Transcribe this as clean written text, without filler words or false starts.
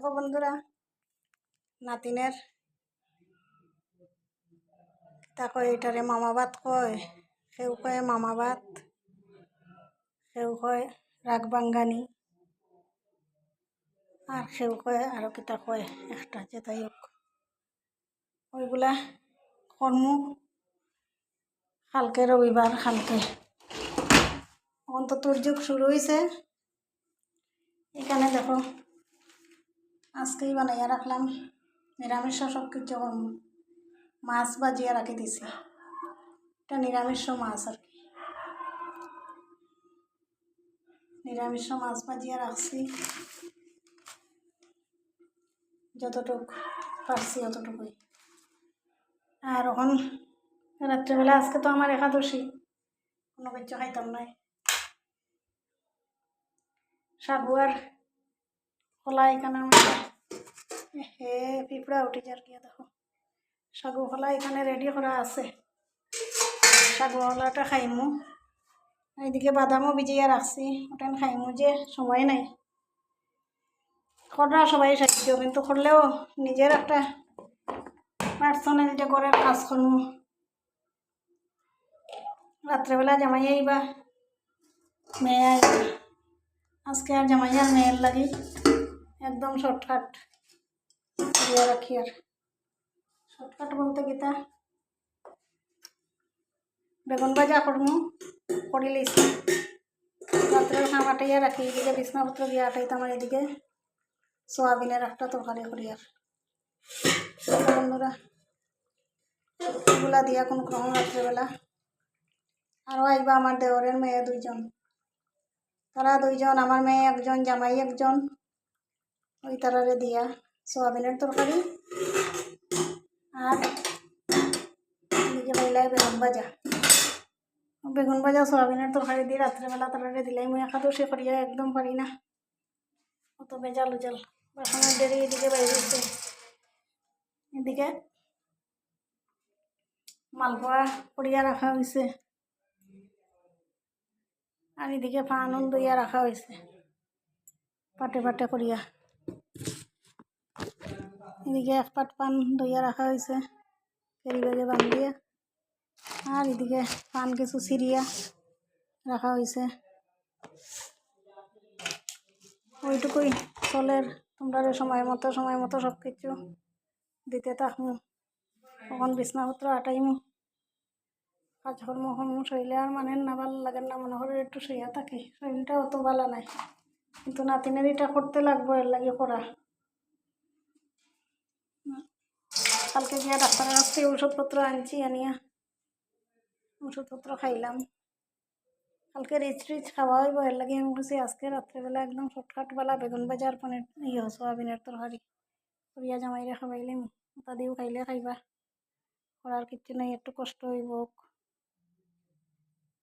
দেখো বন্ধুরা, নাতিনের তা কয় এটারে মামা ভাত কয়, কেউ কয় মামা ভাত, কেউ কয় রাগ বাঙ্গানি, আর কেউ কয় আরো কিতা কয় একটা যেটাই হোক। ওইগুলা কর্মু কালকে রবিবার, কালকে এখন তো দুর্যোগ শুরু হয়েছে। এখানে দেখো আজকেই বানাইয়া রাখলাম, নিরামিষ সব কিছু করবো। মাছ বাজিয়া রাখি দিছি, এটা নিরামিষ মাছ আর কি, নিরামিষ মাছ বাজিয়া রাখছি। যতটুক পারছি অতটুকুই। আর এখন রাত্রেবেলা আজকে তো আমার একাদশী, কোনো কিছু খাইতাম নাই। সাগু আর কলা এখানে হে পিঁপড়া উঠে যার গিয়ে দেখো, সাগু কলা এখানে রেডি করা আছে। সাগু কলাটা খাইমু, এইদিকে বাদামও ভিজিয়ে রাখছি, ওটা খাইমু যে সময় নাই। করা সবাই সাহায্য, কিন্তু করলেও নিজের একটা পার্সোনাল যে ঘরের কাজ করবো। রাত্রেবেলা জামাই আইবা, মেয়ে আইবা। আজকে আর জামাই আর মেয়ের লাগি একদম শর্টকাট দিয়ে রাখি। আর শর্টকাট বলতে গীতা বেগুন ভাজা করমু, করি লিছি। রাত্রের খামাটাইয়া রাখি, এদিকে বিছনাপত্র দিয়ে আটাইতাম, আর এদিকে সোয়াবিনের একটা তরকারি করি। আর বন্ধুরা এগুলা দিয়া কোন ক্রম রাত্রেবেলা আরও আইবা আমার দেওরের মেয়ে দুইজন, তারা দুইজন, আমার মেয়ে একজন, জামাই একজন। ওই তারারে দিয়া সোয়াবিনের তরকারি আর এদিকে বাইলায় বেগুন ভাজা সোয়াবিনের তরকারি দিয়ে রাত্রেবেলা তারারে দিলাই। মুই একাদশী করিয়া একদম পারি না, অত বেজাল উজাল বাসনের দেরি। এদিকে বাইরে হচ্ছে, এদিকে মালপোয়া করিয়া রাখা হয়েছে, আর এদিকে পানুন দইয়া রাখা হয়েছে পাটে পাটে করিয়া। এদিকে এক পাট পান দইয়া রাখা হয়েছে কেরি ব্যাগে বান্ধিয়ে, আর এদিকে পান কিছু সিরিয়া রাখা হয়েছে। ওইটুকুই চলের, তোমরা সময় মতো সব কিছু দিতে থাকমু। তখন বিছনাপত্র আটাইমু, কাজকর্ম করমু। শরীরে আর মানে না ভালো লাগে না, মনে করে একটু শুইয়া থাকি। শরীরটা অত ভালো নাই, কিন্তু নাতিনের এটা করতে লাগবো, এর লাগে করা। কালকে গিয়া ডাক্তারের কাছ থেকে ওষুধপত্র আনছি, আনিয়া ওষুধপত্র খাইলাম। কালকে রিচ খাওয়া হইব, এর লাগে আমি বলছি আজকে রাত্রেবেলা একদম শর্টকাটবেলা বেগুন ভাজার পনের সোয়াবিনের তরকারি করিয়া জামাইরে খাওয়াইলাম। ওটা দিয়েও খাইলে খাইবা, করার কিচ্ছু নাই, একটু কষ্ট হইব।